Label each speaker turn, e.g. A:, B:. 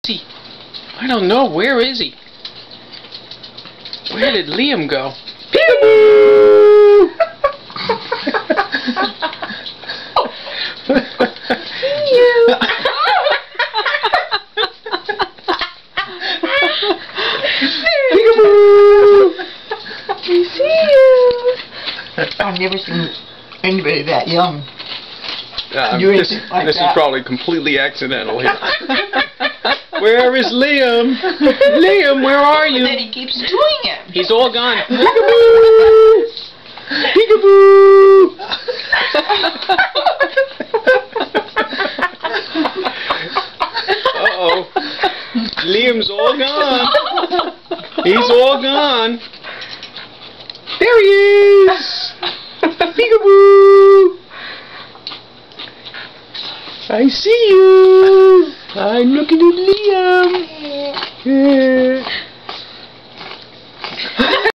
A: he? I don't know. Where is he? Where did Liam go? Peekaboo!
B: See you.
A: Peekaboo!
B: We see you. I've never seen anybody that young.
A: This is probably completely accidental here. Where is Liam? Liam, where are you?
B: But then he keeps doing it.
A: He's all gone. Peekaboo! Peekaboo! Uh-oh. Liam's all gone. He's all gone. There he is! Peekaboo! I see you! I'm looking at Liam!